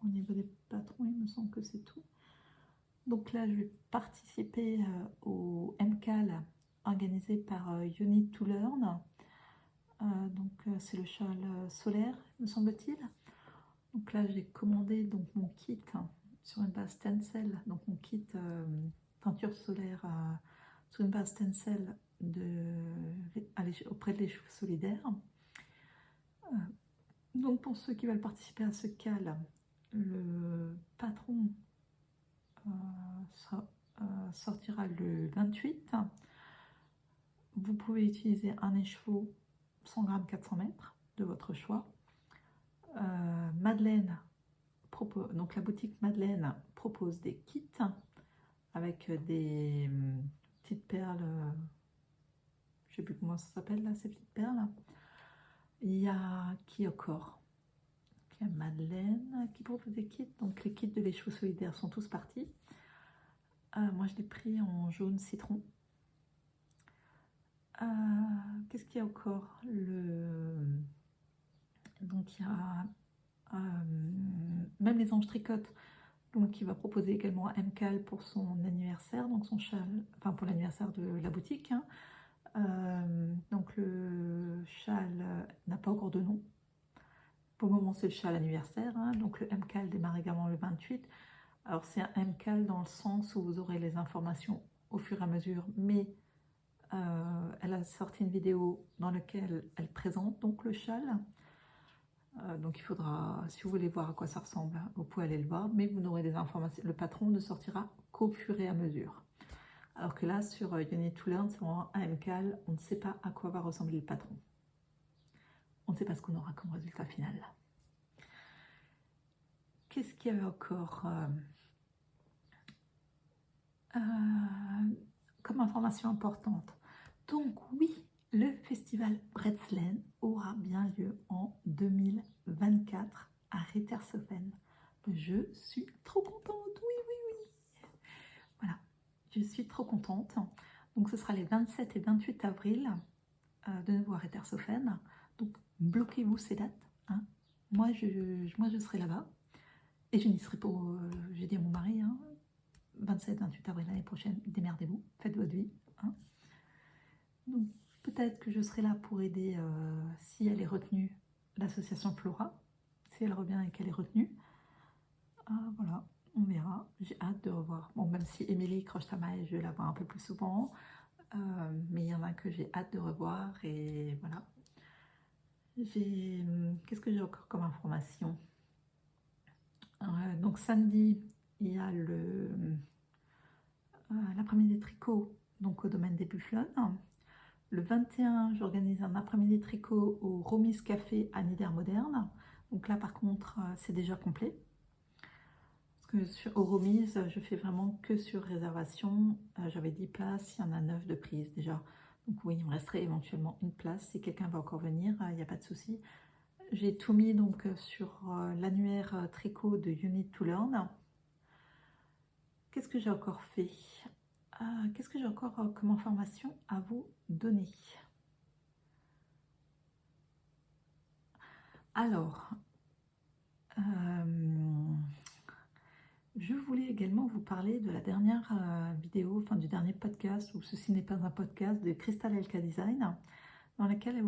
Au niveau des patrons, il me semble que c'est tout. Donc là, je vais participer au MCAL organisé par You Need to Learn. Donc c'est le châle solaire, me semble-t-il. Donc là, j'ai commandé donc mon kit sur une base Tencel, donc mon kit teinture solaire sur une base Tencel auprès de l'échoue solidaire. Donc pour ceux qui veulent participer à ce CAL, le patron sortira le 28. Vous pouvez utiliser un écheveau 100 g 400 mètres de votre choix. Madeleine donc la boutique Madeleine propose des kits avec des petites perles, je sais plus comment ça s'appelle là, ces petites perles. Il y a qui encore? Il y a Madeleine qui propose des kits, donc les kits de l'échoue solidaire sont tous partis. Moi je l'ai pris en jaune citron. Qu'est-ce qu'il y a encore? Donc il y a même les anges tricotent, donc qui va proposer également un MCAL pour son anniversaire, donc son châle, enfin pour l'anniversaire de la boutique. Hein. Donc le châle n'a pas encore de nom. Pour le moment c'est le châle anniversaire, hein. Donc le MCAL démarre également le 28. Alors c'est un MCAL dans le sens où vous aurez les informations au fur et à mesure, mais elle a sorti une vidéo dans laquelle elle présente donc le châle. Donc il faudra, si vous voulez voir à quoi ça ressemble, vous pouvez aller le voir, mais vous n'aurez des informations, le patron ne sortira qu'au fur et à mesure. Alors que là, sur You Need to Learn, c'est vraiment un MCAL, on ne sait pas à quoi va ressembler le patron. On ne sait pas ce qu'on aura comme résultat final. Qu'est-ce qu'il y avait encore comme information importante? Donc oui, le festival Bretzlen aura bien lieu en 2024 à Rittershofen. Je suis trop contente, oui. Voilà, je suis trop contente. Donc ce sera les 27 et 28 avril, de nouveau à Rittershofen. Donc bloquez-vous ces dates. Hein. Moi, je serai là-bas. Et je n'y serai pas, j'ai dit à mon mari, hein, 27-28 avril l'année prochaine, démerdez-vous, faites votre vie. Hein. Donc peut-être que je serai là pour aider, si elle est retenue, l'association Flora, si elle revient et qu'elle est retenue. Voilà, on verra. J'ai hâte de revoir. Bon, même si Émilie Croche-Tamaille, je vais la voir un peu plus souvent, mais il y en a que j'ai hâte de revoir. Et voilà. Qu'est-ce que j'ai encore comme information? Donc samedi, il y a l'après-midi tricot, donc au domaine des Bufflonnes. Le 21, j'organise un après-midi tricot au Romis Café à Niedermodern. Donc là, par contre, c'est déjà complet. Parce que au remise, je fais vraiment que sur réservation. J'avais 10 places, il y en a 9 de prise déjà. Donc oui, il me resterait éventuellement une place. Si quelqu'un va encore venir, il n'y a pas de souci. J'ai tout mis donc sur l'annuaire tricot de Unit to Learn. Qu'est-ce que j'ai encore fait? Qu'est-ce que j'ai encore comme information à vous donner? Alors, je voulais également vous parler de la dernière vidéo, enfin du dernier podcast, ou ceci n'est pas un podcast, de Crystal Elka Design, dans laquelle elle,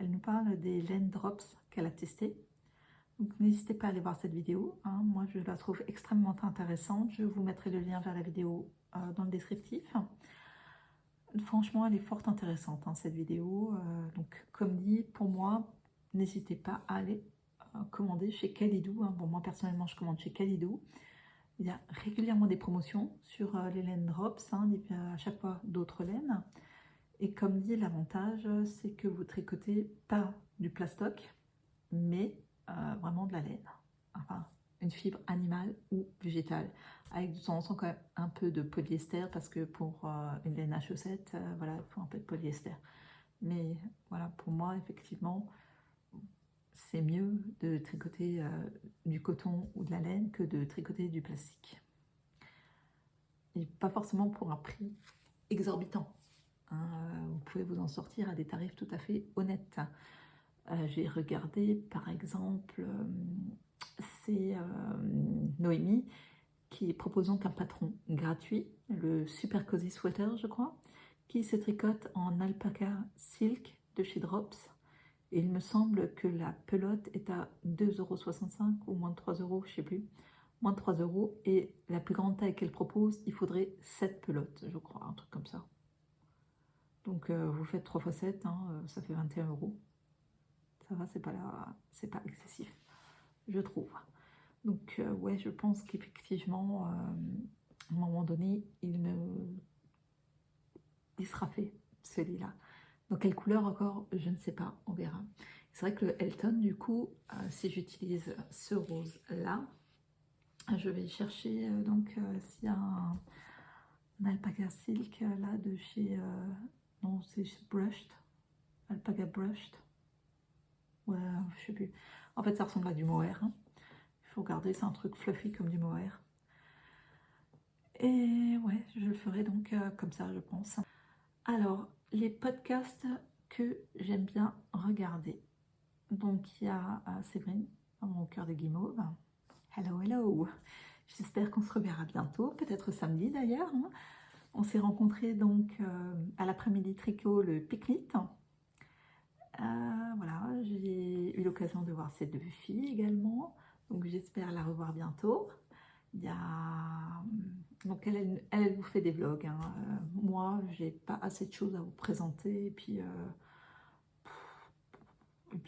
elle nous parle des laine drops qu'elle a testées. Donc n'hésitez pas à aller voir cette vidéo, hein. Moi je la trouve extrêmement intéressante. Je vous mettrai le lien vers la vidéo dans le descriptif. Franchement, elle est fort intéressante, hein, cette vidéo. Donc comme dit, pour moi, n'hésitez pas à aller commander chez Kalidou, hein. Bon, moi personnellement je commande chez Kalidou. Il y a régulièrement des promotions sur les laines drops, hein, à chaque fois d'autres laines. Et comme dit, l'avantage c'est que vous tricotez pas du plastoc, mais vraiment de la laine, enfin une fibre animale ou végétale, avec de temps en temps quand même un peu de polyester, parce que pour une laine à chaussettes, voilà, il faut un peu de polyester. Mais voilà, pour moi, effectivement, c'est mieux de tricoter du coton ou de la laine que de tricoter du plastique. Et pas forcément pour un prix exorbitant, hein. Vous pouvez vous en sortir à des tarifs tout à fait honnêtes. J'ai regardé par exemple, c'est Noémie qui propose donc un patron gratuit, le Super Cozy Sweater je crois, qui se tricote en alpaca silk de chez Drops. Et il me semble que la pelote est à 2,65 € ou moins de 3 €, je sais plus, moins de 3 €. Et la plus grande taille qu'elle propose, il faudrait 7 pelotes, je crois, un truc comme ça. Donc vous faites 3 x 7, hein, ça fait 21 €. Ça va, c'est pas excessif, je trouve. Donc ouais, je pense qu'effectivement, à un moment donné, il sera fait, celui-là. Dans quelle couleur encore, je ne sais pas, on verra. C'est vrai que le Elton, du coup, si j'utilise ce rose-là, je vais chercher donc s'il y a un alpaca silk là de chez... non, c'est chez Brushed, alpaca Brushed. Ouais, je sais plus. En fait, ça ressemble à du mohair, hein. Il faut regarder, c'est un truc fluffy comme du mohair. Et ouais, je le ferai donc comme ça, je pense. Alors, les podcasts que j'aime bien regarder. Donc, il y a Séverine, dans mon cœur de guimauve. Hello, hello. J'espère qu'on se reverra bientôt, peut-être samedi d'ailleurs, hein. On s'est rencontrés donc à l'après-midi tricot, le pique-nique. Voilà, j'ai eu l'occasion de voir ces deux filles également, donc j'espère la revoir bientôt. Il y a... Donc elle vous fait des vlogs, hein. Moi, j'ai pas assez de choses à vous présenter, et puis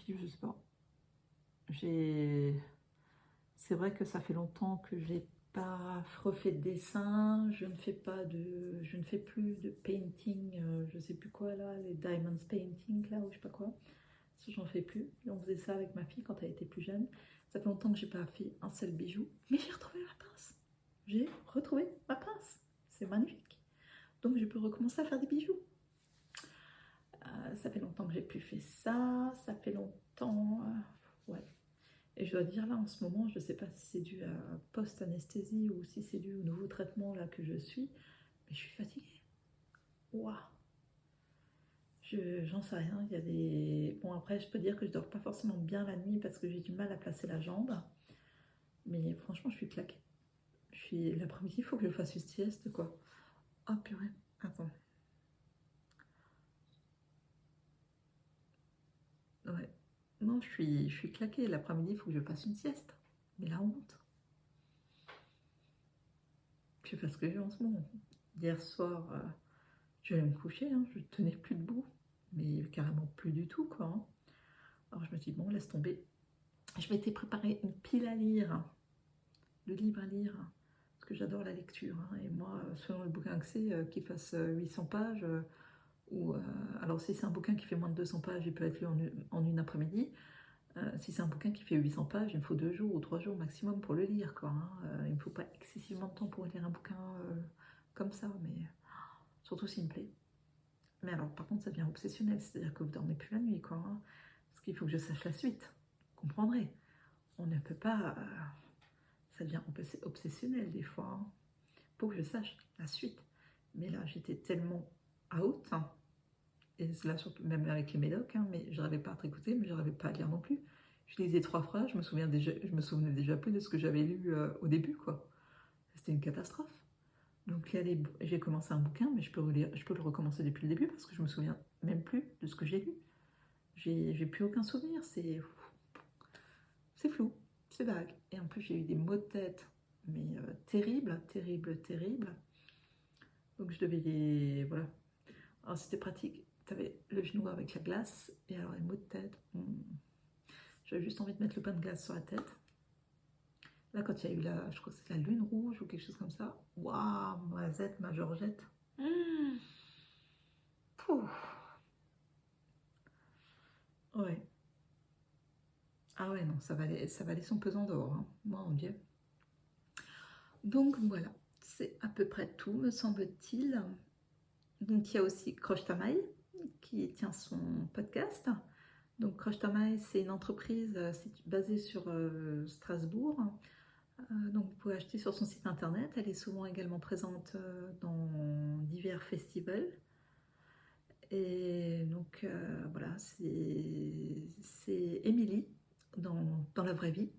je sais pas. C'est vrai que ça fait longtemps que j'ai pas refait de dessin, je ne fais plus de painting, je sais plus quoi là, les diamonds painting là, ou je sais pas quoi. J'en fais plus. On faisait ça avec ma fille quand elle était plus jeune. Ça fait longtemps que j'ai pas fait un seul bijou, mais j'ai retrouvé ma pince. J'ai retrouvé ma pince. C'est magnifique. Donc je peux recommencer à faire des bijoux. Ça fait longtemps que j'ai plus fait ça. Ça fait longtemps. Ouais. Et je dois dire là en ce moment, je sais pas si c'est dû à post-anesthésie ou si c'est dû au nouveau traitement là que je suis, mais je suis fatiguée. Waouh. J'en sais rien, il y a des... Bon, après, je peux dire que je dors pas forcément bien la nuit parce que j'ai du mal à placer la jambe. Mais franchement, je suis claquée. L'après-midi, il faut que je fasse une sieste, quoi. Oh, purée, attends. Ouais. Non, je suis claquée. L'après-midi, il faut que je fasse une sieste. Mais la honte. Je sais pas ce que j'ai en ce moment. Hier soir, je vais me coucher, hein, je tenais plus debout. Mais carrément plus du tout, quoi, hein. Alors je me dis, bon, laisse tomber. Je m'étais préparé une pile à lire, de livres à lire, parce que j'adore la lecture, hein. Et moi, selon le bouquin que c'est, qu'il fasse 800 pages, ou alors si c'est un bouquin qui fait moins de 200 pages, il peut être lu en une après-midi. Si c'est un bouquin qui fait 800 pages, il me faut 2 jours ou 3 jours maximum pour le lire, quoi, hein. Il ne me faut pas excessivement de temps pour lire un bouquin comme ça, mais surtout s'il me plaît. Mais alors, par contre, ça devient obsessionnel, c'est-à-dire que vous dormez plus la nuit, quoi, hein, parce qu'il faut que je sache la suite. Vous comprendrez. On ne peut pas... ça devient obsessionnel des fois, hein. Faut que je sache la suite. Mais là, j'étais tellement out, hein, et là, surtout, même avec les médocs, hein, mais je n'arrivais pas à tricoter, mais je n'arrivais pas à lire non plus. Je lisais 3 phrases, je me souvenais déjà plus de ce que j'avais lu au début, quoi. C'était une catastrophe. Donc j'ai commencé un bouquin, mais je peux le recommencer depuis le début parce que je me souviens même plus de ce que j'ai lu. J'ai plus aucun souvenir, c'est flou, c'est vague. Et en plus j'ai eu des maux de tête, mais terribles, terribles, terribles. Donc je devais les... Voilà. Alors c'était pratique, tu avais le genou avec la glace, et alors les maux de tête, j'avais juste envie de mettre le pain de glace sur la tête. Là, quand il y a eu je crois que c'est la lune rouge ou quelque chose comme ça, waouh, ma Zette, ma Georgette. Ouais. Ah ouais, non, ça valait son pesant d'or, hein. Mon Dieu. Donc voilà, c'est à peu près tout, me semble-t-il. Donc il y a aussi Croche ta maille qui tient son podcast. Donc Croche ta maille, c'est une entreprise basée sur Strasbourg. Donc vous pouvez acheter sur son site internet. Elle est souvent également présente dans divers festivals. Et donc voilà, c'est Émilie dans la vraie vie.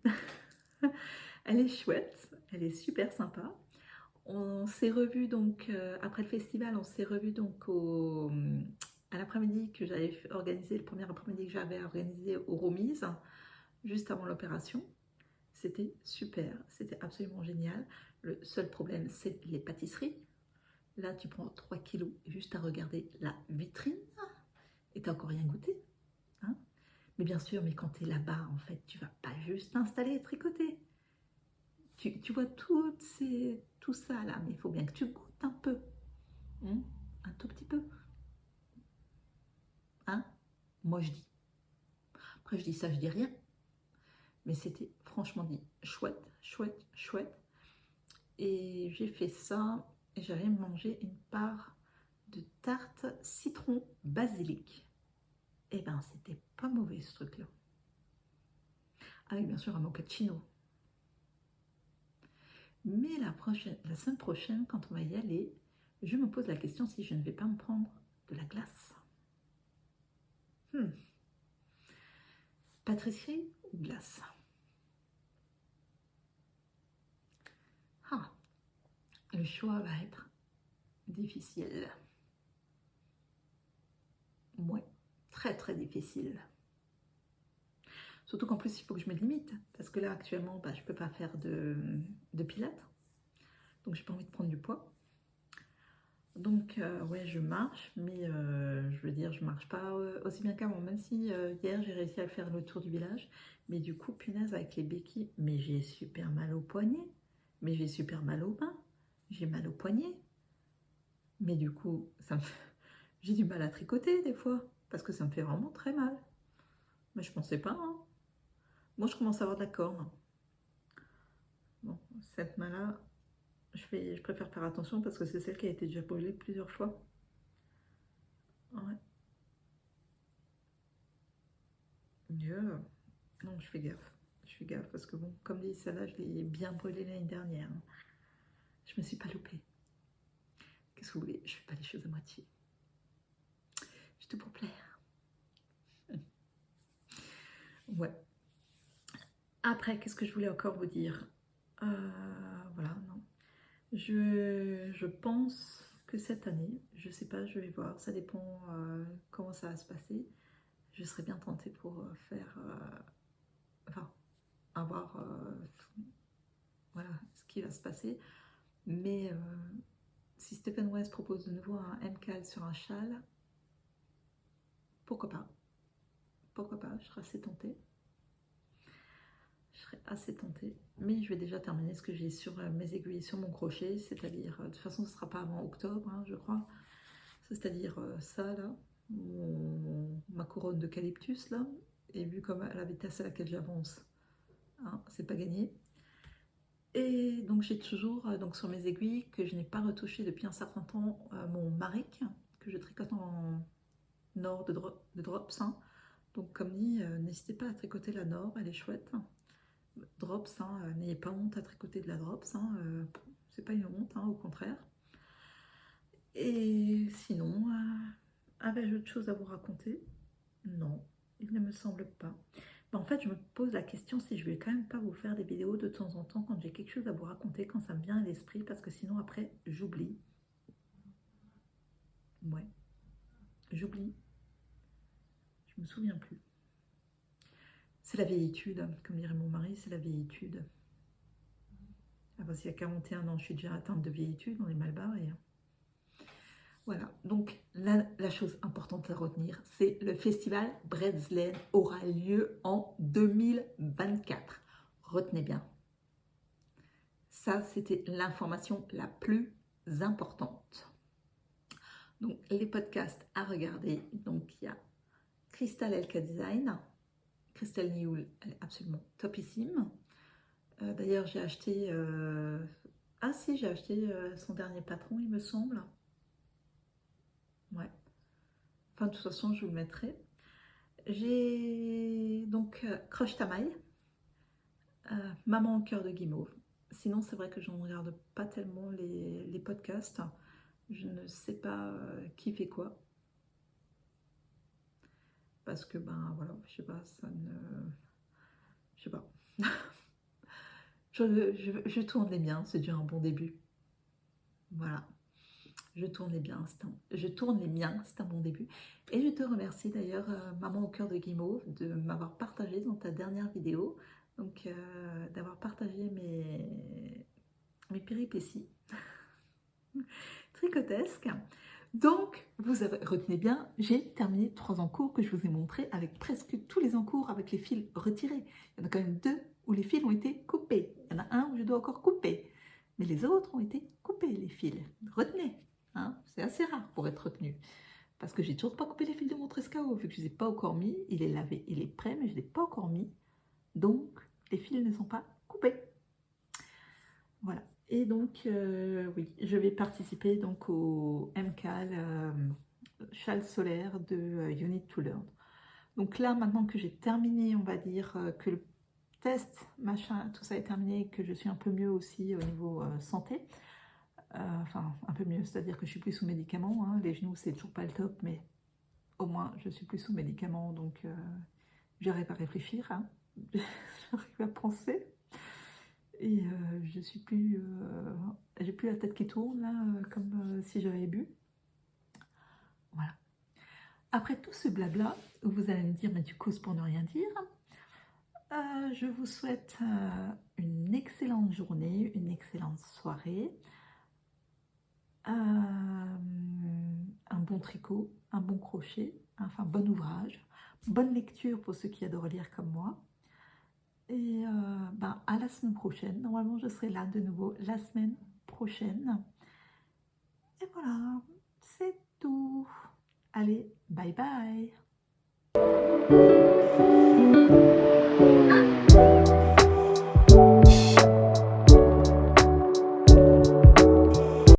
Elle est chouette, elle est super sympa. On s'est revus donc après le festival, on s'est revus donc à l'après-midi que j'avais organisé, le premier après-midi que j'avais organisé au Romise, juste avant l'opération. C'était super, c'était absolument génial. Le seul problème, c'est les pâtisseries. Là, tu prends 3 kilos juste à regarder la vitrine et t'as encore rien goûté, hein. Mais bien sûr, mais quand tu es là-bas, en fait, tu vas pas juste t'installer et tricoter. Tu vois tout ça là, mais il faut bien que tu goûtes un peu, hein, un tout petit peu, hein. Moi je dis. Après je dis ça, je dis rien. Mais c'était franchement dit chouette, chouette, chouette. Et j'ai fait ça et j'avais mangé une part de tarte citron basilic. Et ben c'était pas mauvais ce truc-là. Avec bien sûr un mochaccino. Mais la semaine prochaine, quand on va y aller, je me pose la question si je ne vais pas me prendre de la glace. Pâtisserie ou glace? Ah, le choix va être difficile. Ouais, très très difficile. Surtout qu'en plus, il faut que je me limite. Parce que là, actuellement, je ne peux pas faire de pilates. Donc, j'ai pas envie de prendre du poids. Donc, ouais, je marche, mais je veux dire, je marche pas aussi bien qu'avant. Même si hier, j'ai réussi à faire le tour du village. Mais du coup, punaise, avec les béquilles, mais j'ai super mal au poignet. Mais j'ai super mal aux mains. J'ai mal au poignet. Mais du coup, j'ai du mal à tricoter des fois. Parce que ça me fait vraiment très mal. Mais je pensais pas, hein. Moi, je commence à avoir de la corne. Bon, cette main-là, je préfère faire attention parce que c'est celle qui a été déjà brûlée plusieurs fois. Ouais. Non, je fais gaffe. Je fais gaffe parce que bon, comme dit, celle-là, je l'ai bien brûlée l'année dernière, hein. Je me suis pas loupée. Qu'est-ce que vous voulez? Je fais pas les choses à moitié. Je tout pour plaire. Ouais. Après, qu'est-ce que je voulais encore vous dire? Voilà, non. Je pense que cette année, je sais pas, je vais voir, ça dépend comment ça va se passer. Je serais bien tentée pour faire, enfin, avoir, voilà, ce qui va se passer. Mais si Stephen West propose de nouveau un MCAL sur un châle, pourquoi pas? Pourquoi pas? Je serais assez tentée. Je serais assez tentée. Mais je vais déjà terminer ce que j'ai sur mes aiguilles, sur mon crochet, c'est-à-dire, de toute façon, ce ne sera pas avant octobre, hein, je crois. C'est-à-dire ça, là, ma couronne d'eucalyptus, là, Et vu comme à la vitesse à laquelle j'avance, hein, c'est pas gagné. Et donc j'ai toujours donc sur mes aiguilles que je n'ai pas retouché depuis un certain temps mon Maric que je tricote en or de drops. Hein. Donc comme dit, n'hésitez pas à tricoter la Nord, elle est chouette. Drops, hein, n'ayez pas honte à tricoter de la drops, hein, c'est pas une honte, hein, au contraire. Et sinon, avais-je autre chose à vous raconter? Non, il ne me semble pas. En fait, je me pose la question si je vais quand même pas vous faire des vidéos de temps en temps quand j'ai quelque chose à vous raconter, quand ça me vient à l'esprit, parce que sinon après, j'oublie. Ouais, j'oublie. Je me souviens plus. C'est la vieillitude, comme dirait mon mari, c'est la vieillitude. Ah bah, s'il y a 41 ans, je suis déjà atteinte de vieillitude, on est mal barré. Voilà, donc la chose importante à retenir, c'est le festival Bredslen aura lieu en 2024. Retenez bien. Ça, c'était l'information la plus importante. Donc, les podcasts à regarder. Donc, il y a Crystal Elka Design. Crystal Nioul, elle est absolument topissime. D'ailleurs, j'ai acheté... Ah si, j'ai acheté son dernier patron, il me semble. Ouais. Enfin, de toute façon, je vous le mettrai. J'ai donc Crush Tamaï, Maman au cœur de guimauve. Sinon, c'est vrai que je ne regarde pas tellement les podcasts. Je ne sais pas qui fait quoi. Parce que, ben voilà, je sais pas, ça ne... Je sais pas. je tourne les miens, c'est déjà un bon début. Voilà. Je tourne les miens, c'est un bon début. Et je te remercie d'ailleurs, Maman au cœur de guimauve, de m'avoir partagé dans ta dernière vidéo. Donc, d'avoir partagé mes péripéties tricotesques. Donc, retenez bien, j'ai terminé 3 encours que je vous ai montrés avec presque tous les encours avec les fils retirés. Il y en a quand même 2 où les fils ont été coupés. Il y en a un où je dois encore couper. Mais les autres ont été coupés, les fils. Retenez, hein, c'est assez rare pour être retenu. Parce que j'ai toujours pas coupé les fils de mon Trescao, vu que je ne les ai pas encore mis. Il est lavé, il est prêt, mais je ne l'ai pas encore mis. Donc, les fils ne sont pas coupés. Voilà. Et donc, oui, je vais participer donc au MCAL Châle solaire de You Need to Learn. Donc là, maintenant que j'ai terminé, on va dire que le test, machin, tout ça est terminé, que je suis un peu mieux aussi au niveau santé. Enfin, un peu mieux, c'est-à-dire que je suis plus sous médicaments. Hein. Les genoux, c'est toujours pas le top, mais au moins, je suis plus sous médicaments, donc j'arrive à réfléchir, hein. J'arrive à penser. Et je suis plus, j'ai plus la tête qui tourne là, comme si j'avais bu. Voilà. Après tout ce blabla, vous allez me dire, mais tu causes pour ne rien dire. Je vous souhaite une excellente journée, une excellente soirée, un bon tricot, un bon crochet, enfin bon ouvrage, bonne lecture pour ceux qui adorent lire comme moi. Et ben, à la semaine prochaine. Normalement, je serai là de nouveau la semaine prochaine. Et voilà, c'est tout. Allez, bye bye.